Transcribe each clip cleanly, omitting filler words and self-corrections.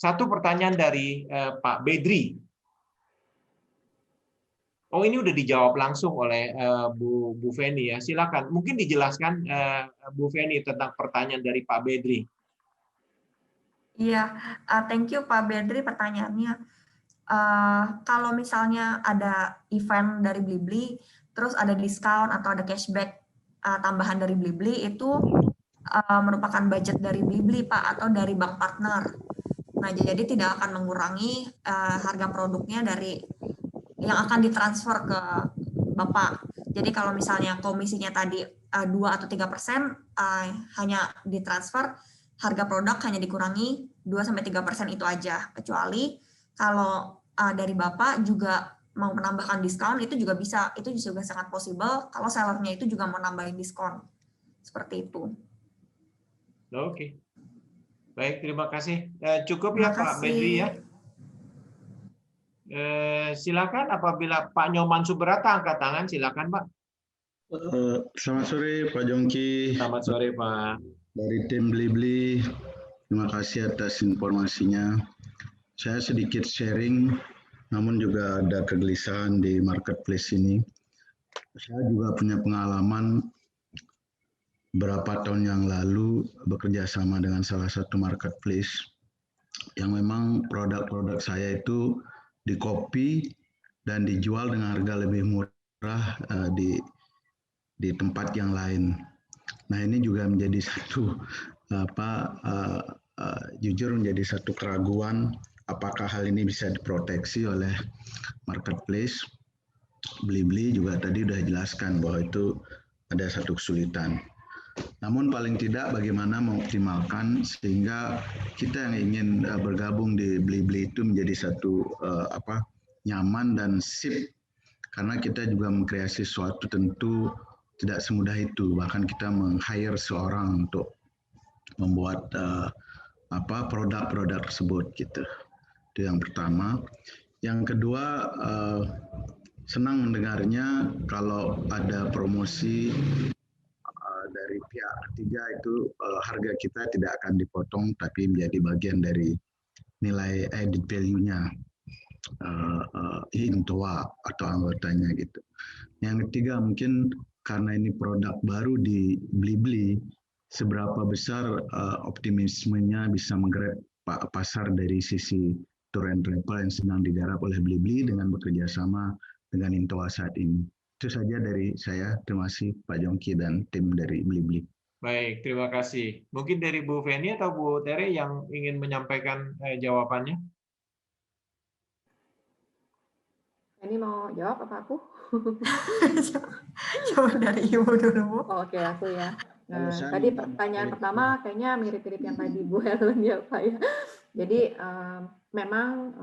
Satu pertanyaan dari Pak Bedri. Oh, ini udah dijawab langsung oleh Bu Feni ya. Silakan. Mungkin dijelaskan Bu Feni tentang pertanyaan dari Pak Bedri. Iya, thank you Pak Bedri pertanyaannya. Kalau misalnya ada event dari Blibli, terus ada diskon atau ada cashback tambahan dari Blibli, itu merupakan budget dari Blibli Pak atau dari bank partner. Nah, jadi tidak akan mengurangi harga produknya dari yang akan ditransfer ke Bapak. Jadi kalau misalnya komisinya tadi 2 atau 3%, hanya ditransfer, harga produk hanya dikurangi 2-3% itu aja. Kecuali kalau dari Bapak juga mau menambahkan diskon, itu juga bisa, itu juga sangat possible kalau sellernya itu juga mau nambahin diskon. Seperti itu. Oke. Baik, terima kasih. Cukup Terima ya Pak Bedri ya. kasih. Silakan apabila Pak Nyoman Subrata angkat tangan, silakan Pak. Selamat sore Pak Jongki. Selamat sore Pak. Dari tim Blibli, terima kasih atas informasinya. Saya sedikit sharing, namun juga ada kegelisahan di marketplace ini. Saya juga punya pengalaman berapa tahun yang lalu bekerja sama dengan salah satu marketplace yang memang produk-produk saya itu di-copy dan dijual dengan harga lebih murah di tempat yang lain. Nah, ini juga menjadi satu jujur menjadi satu keraguan apakah hal ini bisa diproteksi oleh marketplace. Blibli juga tadi sudah jelaskan bahwa itu ada satu kesulitan. Namun paling tidak bagaimana mengoptimalkan sehingga kita yang ingin bergabung di Blibli itu menjadi satu nyaman dan sip, karena kita juga mengkreasi sesuatu tentu tidak semudah itu. Bahkan kita meng-hire seorang untuk membuat produk-produk tersebut gitu. Itu yang pertama. Yang kedua, senang mendengarnya kalau ada promosi dari pihak ketiga itu harga kita tidak akan dipotong tapi menjadi bagian dari nilai added value-nya Intoa atau anggotanya gitu. Yang ketiga mungkin karena ini produk baru di Blibli, seberapa besar optimismenya bisa menggerak pasar dari sisi tour and travel yang sedang digarap oleh Blibli dengan bekerja sama dengan Intoa saat ini. Itu saja dari saya. Terima kasih Pak Jongki dan tim dari Blibli. Baik, terima kasih. Mungkin dari Bu Feni atau Bu Tere yang ingin menyampaikan jawabannya? Ini mau jawab apa aku? Coba dari Ibu dulu. Oke, aku ya. Nah, tadi pertanyaan pertama kayaknya mirip-mirip yang tadi Bu Helen ya Pak ya. Jadi memang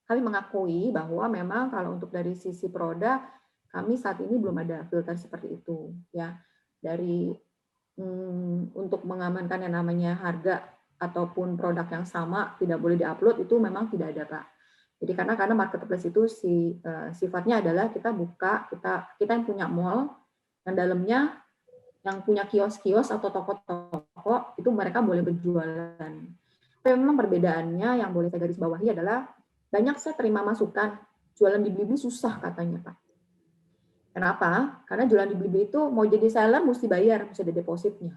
kami mengakui bahwa memang kalau untuk dari sisi produk kami saat ini belum ada filter seperti itu ya. Dari untuk mengamankan yang namanya harga ataupun produk yang sama tidak boleh diupload itu memang tidak ada Pak. Jadi karena marketplace itu sifatnya adalah kita buka, kita yang punya mall, yang dalamnya yang punya kios-kios atau toko-toko itu mereka boleh berjualan. Tapi memang perbedaannya yang boleh saya garis bawahi adalah banyak saya terima masukan jualan di Blibli susah katanya Pak. Kenapa? Karena jualan di Blibli itu mau jadi seller mesti bayar, mesti ada depositnya.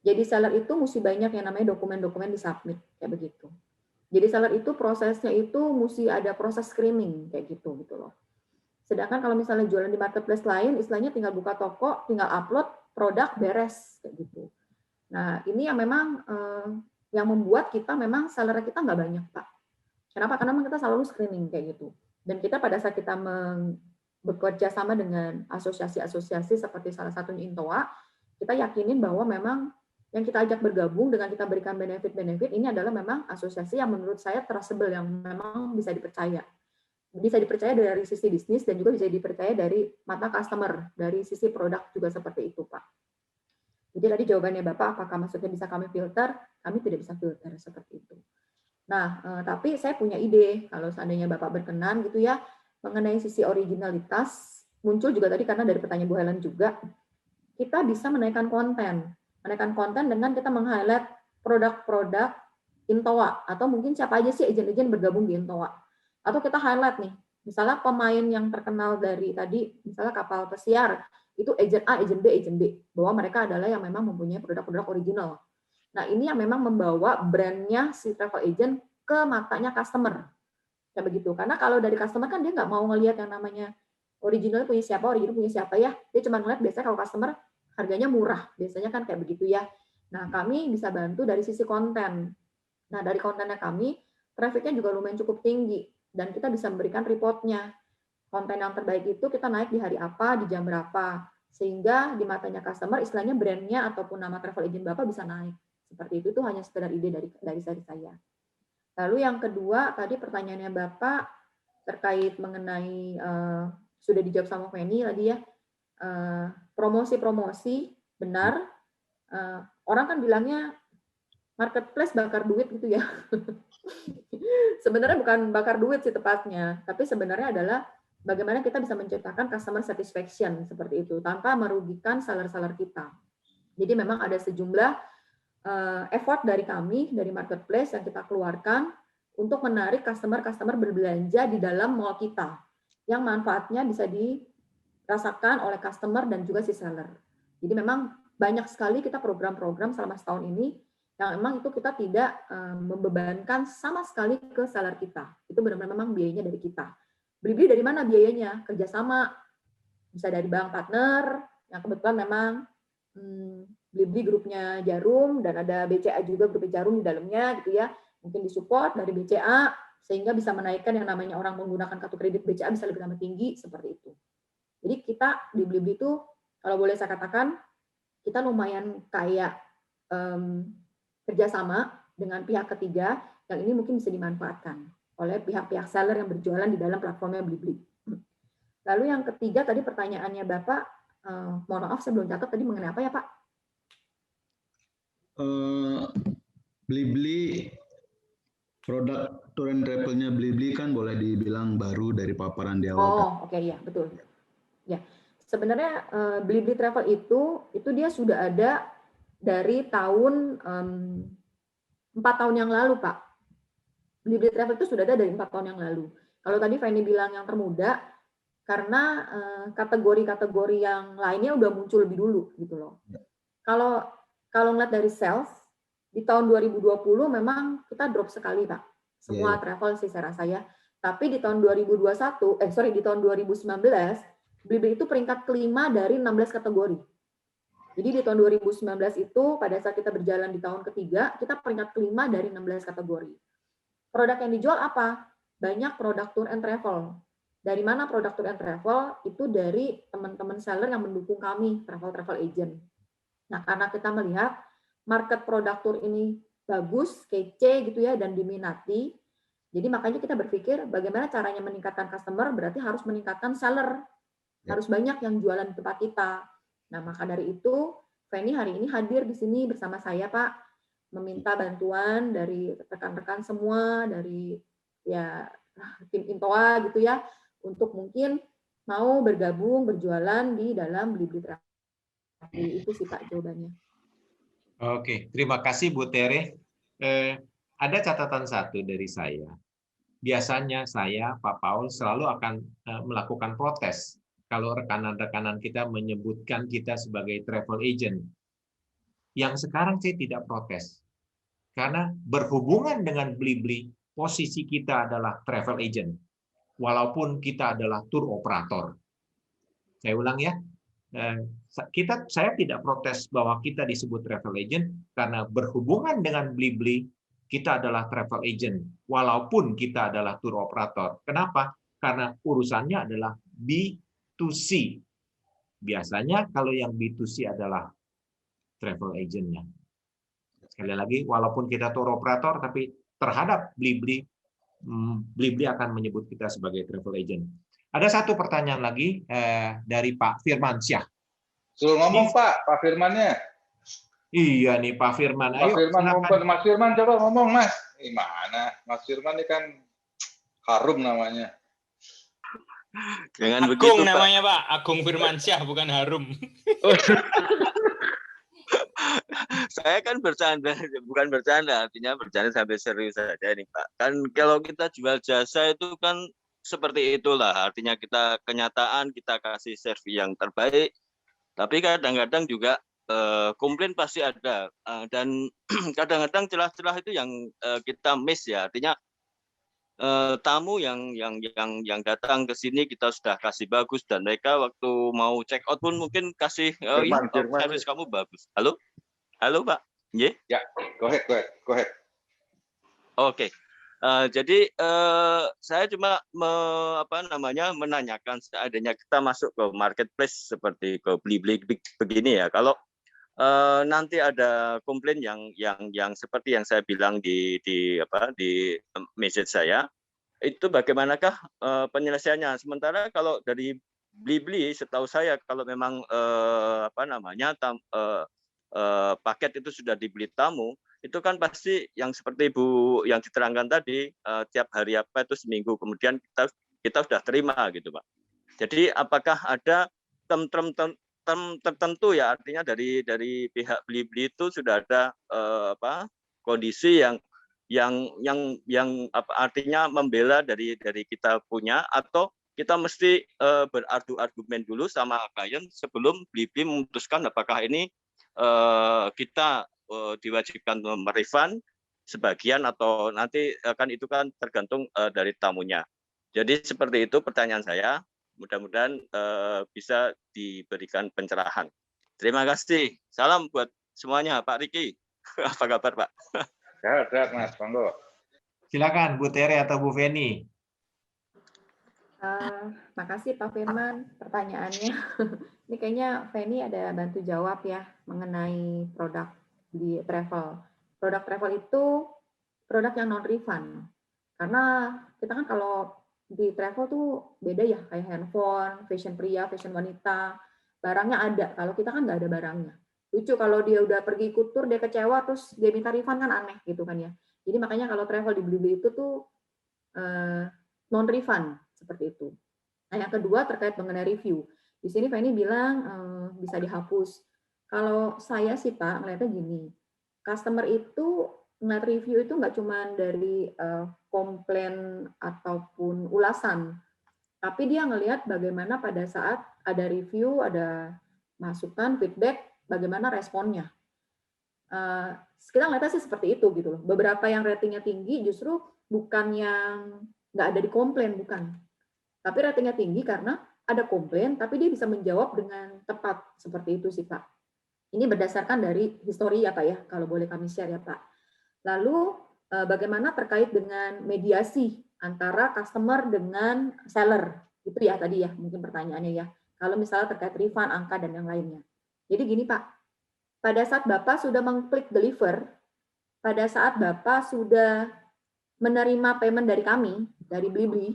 Jadi seller itu mesti banyak yang namanya dokumen-dokumen disubmit kayak begitu. Jadi seller itu prosesnya itu mesti ada proses screening kayak gitu loh. Sedangkan kalau misalnya jualan di marketplace lain, istilahnya tinggal buka toko, tinggal upload produk beres kayak gitu. Nah ini yang memang yang membuat kita memang seller kita nggak banyak Pak. Kenapa? Karena kita selalu screening kayak gitu. Dan kita pada saat kita bekerja sama dengan asosiasi-asosiasi seperti salah satunya Intoa, kita yakinin bahwa memang yang kita ajak bergabung dengan kita berikan benefit-benefit ini adalah memang asosiasi yang menurut saya trustable, yang memang bisa dipercaya. Bisa dipercaya dari sisi bisnis dan juga bisa dipercaya dari mata customer, dari sisi produk juga seperti itu, Pak. Jadi tadi jawabannya Bapak, apakah maksudnya bisa kami filter? Kami tidak bisa filter seperti itu. Nah, tapi saya punya ide, kalau seandainya Bapak berkenan gitu ya, mengenai sisi originalitas, muncul juga tadi karena dari pertanyaan Bu Helen juga, kita bisa menaikkan konten dengan kita meng-highlight produk-produk Intoa, atau mungkin siapa aja sih agent-agent bergabung di Intoa. Atau kita highlight nih, misalnya pemain yang terkenal dari tadi, misalnya kapal pesiar, itu agent A, agent B, agent B, bahwa mereka adalah yang memang mempunyai produk-produk original. Nah, ini yang memang membawa brandnya si travel agent ke matanya customer. Kayak begitu. Karena kalau dari customer kan dia nggak mau ngelihat yang namanya original punya siapa ya. Dia cuma ngeliat biasanya kalau customer harganya murah. Biasanya kan kayak begitu ya. Nah, kami bisa bantu dari sisi konten. Nah, dari kontennya kami, trafficnya juga lumayan cukup tinggi. Dan kita bisa memberikan reportnya. Konten yang terbaik itu kita naik di hari apa, di jam berapa. Sehingga di matanya customer, istilahnya brandnya ataupun nama travel agent Bapak bisa naik. Seperti itu hanya sekedar ide dari saya. Lalu yang kedua, tadi pertanyaannya Bapak terkait mengenai, sudah dijawab sama Feni tadi ya, promosi-promosi, benar. Orang kan bilangnya marketplace bakar duit gitu ya. Sebenarnya bukan bakar duit sih tepatnya, tapi sebenarnya adalah bagaimana kita bisa menciptakan customer satisfaction seperti itu, tanpa merugikan seller-seller kita. Jadi memang ada sejumlah effort dari kami, dari marketplace yang kita keluarkan untuk menarik customer-customer berbelanja di dalam mall kita, yang manfaatnya bisa dirasakan oleh customer dan juga si seller. Jadi memang banyak sekali kita program-program selama setahun ini, yang memang itu kita tidak membebankan sama sekali ke seller kita. Itu benar-benar memang biayanya dari kita. Blibli dari mana biayanya? Kerjasama, bisa dari bank partner, yang kebetulan memang Blibli grupnya Jarum, dan ada BCA juga grup Jarum di dalamnya gitu ya, mungkin disupport dari BCA sehingga bisa menaikkan yang namanya orang menggunakan kartu kredit BCA bisa lebih tinggi seperti itu. Jadi kita di Blibli itu kalau boleh saya katakan kita lumayan kayak kerjasama dengan pihak ketiga yang ini mungkin bisa dimanfaatkan oleh pihak-pihak seller yang berjualan di dalam platformnya Blibli. Lalu yang ketiga tadi pertanyaannya Bapak, mohon maaf saya belum catat tadi mengenai apa ya Pak? Blibli, produk tour and travel-nya Blibli kan boleh dibilang baru dari paparan di awal. Oh, oke, ya betul. Ya, sebenarnya Blibli Travel itu dia sudah ada dari tahun 4 tahun yang lalu, Pak. Blibli Travel itu sudah ada dari 4 tahun yang lalu. Kalau tadi Fanny bilang yang termuda, karena kategori-kategori yang lainnya udah muncul lebih dulu, gitu loh. Kalau ngeliat dari sales, di tahun 2020 memang kita drop sekali, Pak. Semua travel sih saya rasa ya. Tapi di tahun 2019, Blibli itu peringkat kelima dari 16 kategori. Jadi di tahun 2019 itu, pada saat kita berjalan di tahun ketiga, kita peringkat kelima dari 16 kategori. Produk yang dijual apa? Banyak produk tour and travel. Dari mana produk tour and travel? Itu dari teman-teman seller yang mendukung kami, travel agent. Nah, karena kita melihat market produk tour ini bagus, kece gitu ya, dan diminati, jadi makanya kita berpikir bagaimana caranya meningkatkan customer, berarti harus meningkatkan seller. Harus banyak yang jualan di tempat kita. Nah, maka dari itu, Fanny hari ini hadir di sini bersama saya, Pak, meminta bantuan dari rekan-rekan semua, dari ya tim Intoa gitu ya, untuk mungkin mau bergabung, berjualan di dalam Blibli Travel. Itu sih Pak jawabannya. Oke, terima kasih Bu Tere. Ada catatan satu dari saya. Biasanya saya, Pak Paul, selalu akan melakukan protes kalau rekanan-rekanan kita menyebutkan kita sebagai travel agent. Yang sekarang saya tidak protes. Karena berhubungan dengan Blibli, posisi kita adalah travel agent. Walaupun kita adalah tour operator. Saya ulang ya. Saya tidak protes bahwa kita disebut travel agent karena berhubungan dengan Blibli kita adalah travel agent walaupun kita adalah tour operator. Kenapa? Karena urusannya adalah B2C. Biasanya kalau yang B2C adalah travel agent-nya. Sekali lagi, walaupun kita tour operator tapi terhadap Blibli akan menyebut kita sebagai travel agent. Ada satu pertanyaan lagi dari Pak Firmansyah. Suruh ngomong Pak Firmannya. Iya nih Pak Firman. Pak Firman ngomong, Mas Firman coba ngomong Mas. Gimana? Mas Firman ini kan harum namanya. Dengan Agung begitu, namanya Pak. Agung Firmansyah bukan harum. Saya kan bercanda, bukan bercanda, artinya bercanda sampai serius saja nih Pak. Kan kalau kita jual jasa itu kan seperti itulah, artinya kita kenyataan kita kasih servis yang terbaik, tapi kadang-kadang juga komplain pasti ada, dan kadang-kadang celah-celah itu yang kita miss ya, artinya tamu yang datang ke sini kita sudah kasih bagus dan mereka waktu mau check out pun mungkin kasih Firman, servis kamu bagus. Halo Pak. Yeah? Ya, go ahead. Oke. Jadi saya cuma menanyakan seandainya kita masuk ke marketplace seperti ke Blibli begini ya. Kalau nanti ada komplain yang seperti yang saya bilang di message saya, itu bagaimanakah penyelesaiannya? Sementara kalau dari Blibli, setahu saya kalau memang paket itu sudah dibeli tamu, itu kan pasti yang seperti Bu yang diterangkan tadi, tiap hari apa itu seminggu kemudian kita sudah terima gitu Pak. Jadi apakah ada term tertentu ya, artinya dari pihak Blibli itu sudah ada kondisi yang artinya membela dari kita punya, atau kita mesti beradu argumen dulu sama klien sebelum Blibli memutuskan apakah ini kita diwajibkan merefund sebagian atau nanti itu kan tergantung dari tamunya. Jadi seperti itu pertanyaan saya. Mudah-mudahan bisa diberikan pencerahan. Terima kasih. Salam buat semuanya, Pak Riki. Apa kabar, Pak? Sehat, Mas. Monggo. Silakan Bu Tere atau Bu Feni. Makasih Pak Firman pertanyaannya. Ini kayaknya Feni ada bantu jawab ya mengenai produk di travel. Produk travel itu produk yang non refund. Karena kita kan kalau di travel tuh beda ya, kayak handphone, fashion pria, fashion wanita, barangnya ada. Kalau kita kan nggak ada barangnya. Lucu kalau dia udah pergi ikut tour, dia kecewa, terus dia minta refund kan aneh gitu kan ya. Jadi makanya kalau travel di Blibli itu tuh non refund seperti itu. Nah yang kedua terkait mengenai review. Di sini Feni bilang bisa dihapus. Kalau saya sih Pak melihatnya gini, customer itu ngeliat review itu nggak cuma dari komplain ataupun ulasan, tapi dia ngelihat bagaimana pada saat ada review, ada masukan, feedback, bagaimana responnya. Kita ngeliatnya sih seperti itu gitu loh. Beberapa yang ratingnya tinggi justru bukan yang nggak ada di komplain, bukan. Tapi ratingnya tinggi karena ada komplain, tapi dia bisa menjawab dengan tepat. Seperti itu sih Pak. Ini berdasarkan dari histori ya Pak ya, kalau boleh kami share ya Pak. Lalu bagaimana terkait dengan mediasi antara customer dengan seller, itu ya tadi ya mungkin pertanyaannya ya. Kalau misalnya terkait refund, angka dan yang lainnya. Jadi gini Pak, pada saat Bapak sudah mengklik deliver, pada saat Bapak sudah menerima payment dari kami, dari Blibli,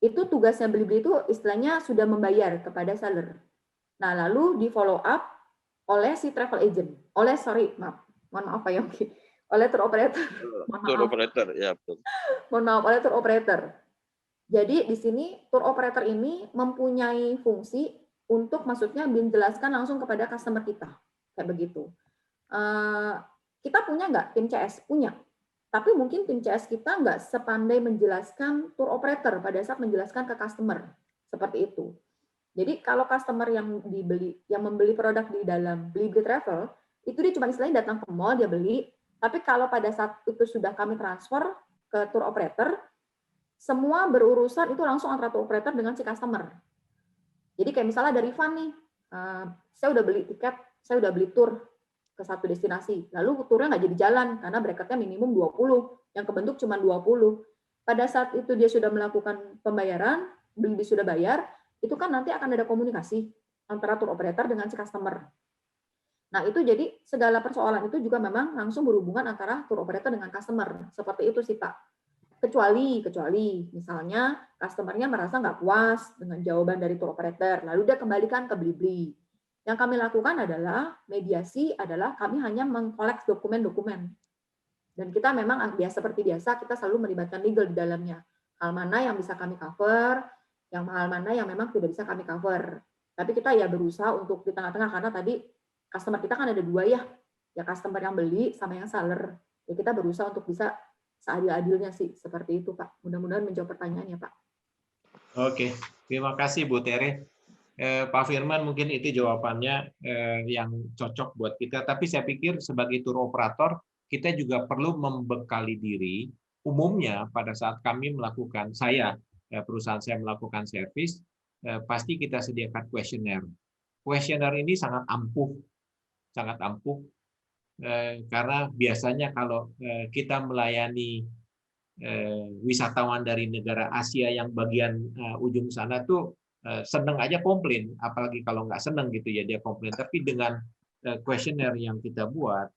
itu tugasnya Blibli itu istilahnya sudah membayar kepada seller. Nah lalu di follow up oleh si travel agent, oleh oleh tour operator. Tour operator, ya betul. Mohon maaf, oleh tour operator. Jadi di sini tour operator ini mempunyai fungsi untuk maksudnya menjelaskan langsung kepada customer kita, kayak begitu. Kita punya nggak tim CS? Punya. Tapi mungkin tim CS kita nggak sepandai menjelaskan tour operator pada saat menjelaskan ke customer. Seperti itu. Jadi kalau customer yang membeli produk di dalam Blibli Travel, itu dia cuma istilahnya datang ke mall, dia beli. Tapi kalau pada saat itu sudah kami transfer ke tour operator, semua berurusan itu langsung antara tour operator dengan si customer. Jadi kayak misalnya dari refund nih, saya udah beli tiket, saya udah beli tour ke satu destinasi, lalu turnya nggak jadi jalan karena bracketnya minimum 20, yang kebentuk cuma 20. Pada saat itu dia sudah melakukan pembayaran, Blibli sudah bayar, itu kan nanti akan ada komunikasi antara tour operator dengan si customer. Nah itu jadi segala persoalan itu juga memang langsung berhubungan antara tour operator dengan customer. Seperti itu sih Pak. Kecuali misalnya customer-nya merasa nggak puas dengan jawaban dari tour operator, lalu dia kembalikan ke Blibli. Yang kami lakukan adalah mediasi, adalah kami hanya mengkolek dokumen-dokumen. Dan kita memang seperti biasa, kita selalu melibatkan legal di dalamnya. Hal mana yang bisa kami cover, yang hal mana yang memang tidak bisa kami cover. Tapi kita ya berusaha untuk di tengah-tengah, karena tadi customer kita kan ada dua ya, ya customer yang beli sama yang seller. Ya kita berusaha untuk bisa seadil-adilnya sih, seperti itu Pak. Mudah-mudahan menjawab pertanyaannya Pak. Oke, terima kasih Bu Tere. Pak Firman mungkin itu jawabannya yang cocok buat kita. Tapi saya pikir sebagai tour operator kita juga perlu membekali diri. Umumnya pada saat kami melakukan perusahaan saya melakukan servis, pasti kita sediakan kuesioner. Kuesioner ini sangat ampuh karena biasanya kalau kita melayani wisatawan dari negara Asia yang bagian ujung sana tuh seneng aja komplain, apalagi kalau nggak seneng gitu ya dia komplain. Tapi dengan kuesioner yang kita buat,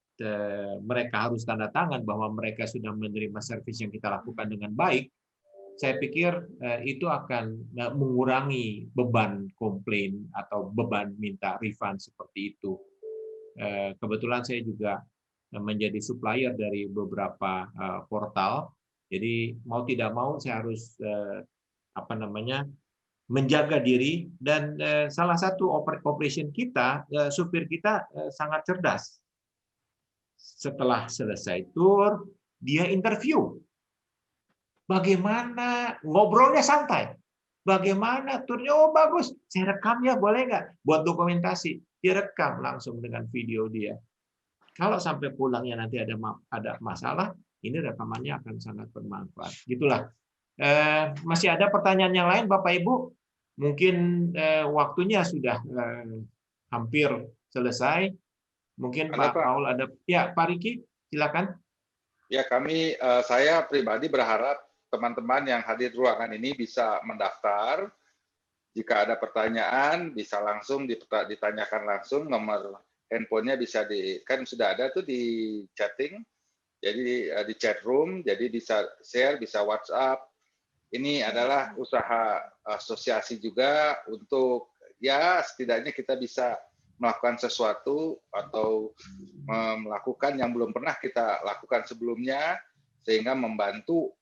mereka harus tanda tangan bahwa mereka sudah menerima servis yang kita lakukan dengan baik. Saya pikir itu akan mengurangi beban komplain atau beban minta refund seperti itu. Kebetulan saya juga menjadi supplier dari beberapa portal. Jadi mau tidak mau saya harus menjaga diri, dan salah satu operation kita, supir kita sangat cerdas. Setelah selesai tour, dia interview. Bagaimana ngobrolnya santai. Bagaimana turnya? Oh bagus, saya rekam ya, boleh nggak? Buat dokumentasi, direkam langsung dengan video dia. Kalau sampai pulangnya nanti ada masalah, ini rekamannya akan sangat bermanfaat. Gitulah. Masih ada pertanyaan yang lain, Bapak Ibu? Mungkin waktunya sudah hampir selesai. Mungkin Pak Paul ada. Ya, Pak Riki, silakan. Ya, saya pribadi berharap teman-teman yang hadir di ruangan ini bisa mendaftar. Jika ada pertanyaan, bisa langsung ditanyakan langsung. Nomor handphonenya bisa kan sudah ada tuh di chatting, jadi di chat room, jadi bisa share, bisa WhatsApp. Ini adalah usaha asosiasi juga untuk ya setidaknya kita bisa melakukan sesuatu atau melakukan yang belum pernah kita lakukan sebelumnya, sehingga membantu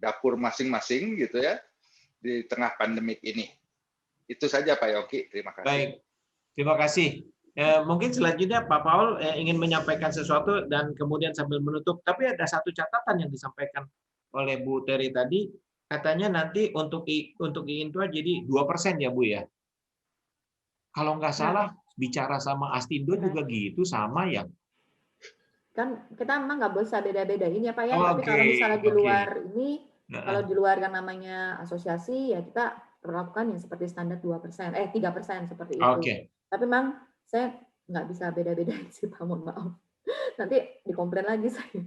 dapur masing-masing gitu ya di tengah pandemik ini. Itu saja Pak Yongki, terima kasih. Baik, terima kasih. Mungkin selanjutnya Pak Paul ingin menyampaikan sesuatu dan kemudian sambil menutup. Tapi ada satu catatan yang disampaikan oleh Bu Terry tadi, katanya nanti untuk IINTOA jadi 2% ya Bu ya? Kalau nggak salah bicara sama Astindo juga gitu sama ya? Kan kita memang nggak bisa beda-bedain ya Pak ya. Okay, tapi kalau misalnya di luar ini, kalau di luar yang namanya asosiasi ya kita perlakukan yang seperti standar 2%, 3% seperti itu. Okay. Tapi memang saya nggak bisa beda-bedain sih Pak, mohon maaf. Nanti dikomplain lagi saya.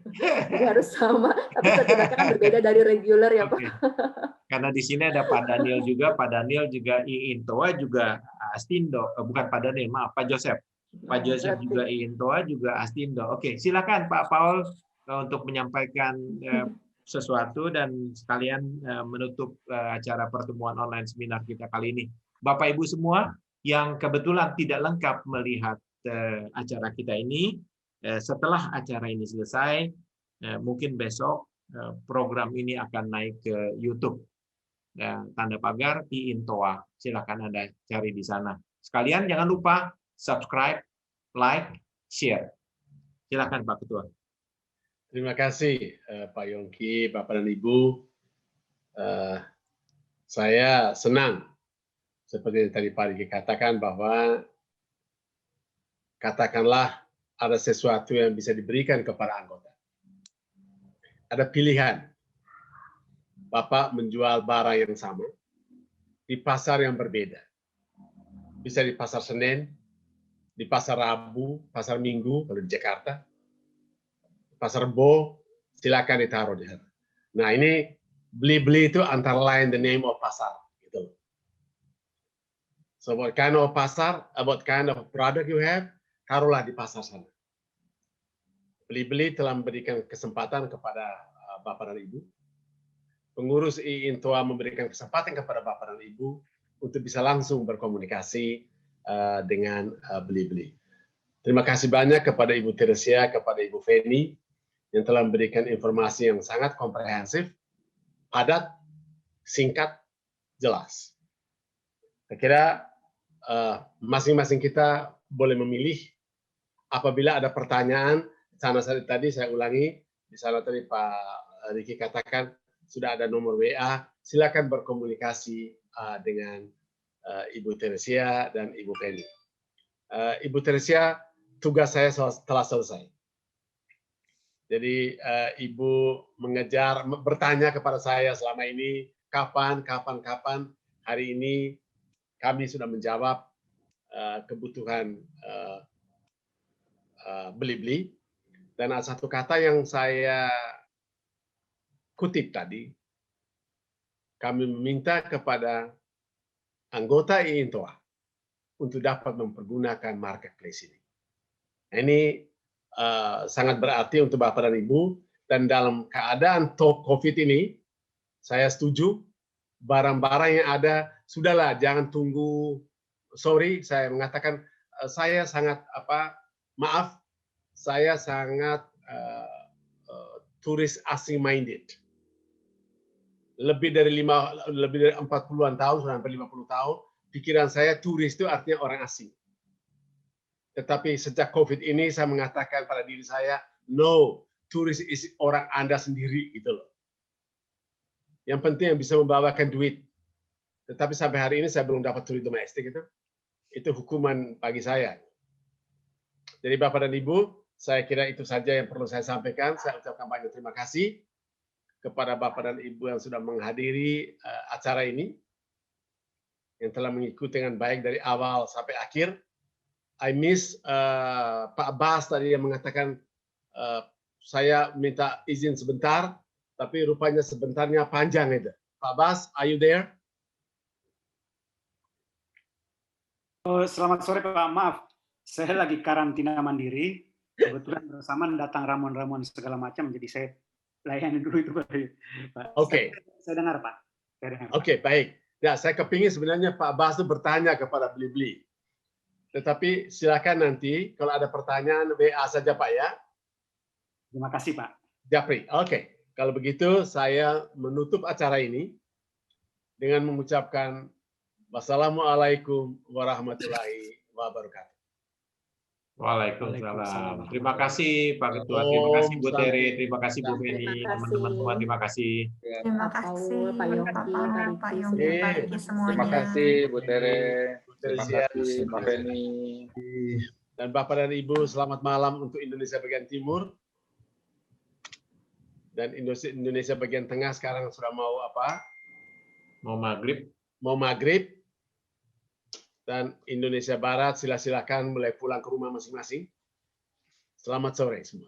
Jadi harus sama, tapi setidaknya kan berbeda dari regular ya Pak. Karena di sini ada Pak Daniel juga, Pak Daniel juga IINTOA juga Astindo, bukan Pak Daniel, maaf Pak Joseph. Pak Joseph juga IINTOA juga Astindo. Oke, silakan Pak Paul untuk menyampaikan sesuatu dan sekalian menutup acara pertemuan online seminar kita kali ini. Bapak Ibu semua yang kebetulan tidak lengkap melihat acara kita ini, setelah acara ini selesai, mungkin besok program ini akan naik ke YouTube. Tanda pagar IINTOA. Silakan Anda cari di sana. Sekalian jangan lupa subscribe, like, share. Silakan Pak Ketua. Terima kasih Pak Yongki, Bapak dan Ibu. Saya senang seperti yang tadi Pak Riki katakan bahwa katakanlah ada sesuatu yang bisa diberikan kepada anggota. Ada pilihan. Bapak menjual barang yang sama di pasar yang berbeda. Bisa di pasar Senin, di pasar Rabu, pasar Minggu kalau di Jakarta. Pasar Bo, silakan ditaruh di sana. Nah, ini beli-beli itu antara lain the name of pasar gitu. So what kind of pasar, what kind of product you have, taruhlah di pasar sana. Beli-beli telah memberikan kesempatan kepada Bapak dan Ibu. Pengurus IINTOA memberikan kesempatan kepada Bapak dan Ibu untuk bisa langsung berkomunikasi dengan beli-beli. Terima kasih banyak kepada Ibu Teresia, kepada Ibu Feni yang telah memberikan informasi yang sangat komprehensif, padat, singkat, jelas. Saya kira masing-masing kita boleh memilih apabila ada pertanyaan, sana tadi saya ulangi, di sana tadi Pak Riki katakan sudah ada nomor WA, silakan berkomunikasi dengan Ibu Teresia dan Ibu Penny. Ibu Teresia, tugas saya telah selesai. Jadi Ibu bertanya kepada saya selama ini, kapan. Hari ini kami sudah menjawab kebutuhan Blibli. Dan ada satu kata yang saya kutip tadi, kami meminta kepada anggota IINTOA untuk dapat mempergunakan marketplace ini. Ini sangat berarti untuk Bapak dan Ibu, dan dalam keadaan COVID ini, saya setuju barang-barang yang ada, sudahlah jangan tunggu, sorry saya mengatakan, saya sangat maaf, saya sangat turis asing minded. Lebih dari 40-an tahun, sampai 50 tahun, pikiran saya turis itu artinya orang asing. Tetapi sejak COVID ini saya mengatakan pada diri saya, no, turis is orang Anda sendiri gitu loh. Yang penting yang bisa membawakan duit. Tetapi sampai hari ini saya belum dapat turis domestik itu. Itu hukuman bagi saya. Jadi Bapak dan Ibu, saya kira itu saja yang perlu saya sampaikan. Saya ucapkan banyak terima kasih kepada Bapak dan Ibu yang sudah menghadiri acara ini, yang telah mengikuti dengan baik dari awal sampai akhir. I miss Pak Bas tadi yang mengatakan saya minta izin sebentar, tapi rupanya sebentarnya panjang itu. Pak Bas, are you there? Selamat sore Pak, maaf. Saya lagi karantina mandiri. Kebetulan bersamaan datang ramuan-ramuan segala macam, jadi saya layani dulu itu Pak. Oke. Saya dengar Pak. Oke, baik. Ya, saya kepingin sebenarnya Pak Bas itu bertanya kepada Blibli. Tetapi silakan nanti kalau ada pertanyaan WA saja Pak ya. Terima kasih Pak. Japri, oke. Kalau begitu saya menutup acara ini dengan mengucapkan wassalamualaikum warahmatullahi wabarakatuh. Waalaikumsalam. Terima kasih Pak Ketua, terima kasih Bu Tere, terima kasih Bu Penny, teman-teman semua, terima kasih. Terima kasih Pak Yongki, Pak Yongki, Pak Riki semuanya. Terima kasih Bu Tere, terima Terima kasih Pak Penny. Dan Bapak dan Ibu, selamat malam untuk Indonesia bagian timur. Dan Indonesia bagian tengah sekarang sudah mau apa? Mau maghrib. Mau maghrib. Dan Indonesia Barat silakan mulai pulang ke rumah masing-masing. Selamat sore semua.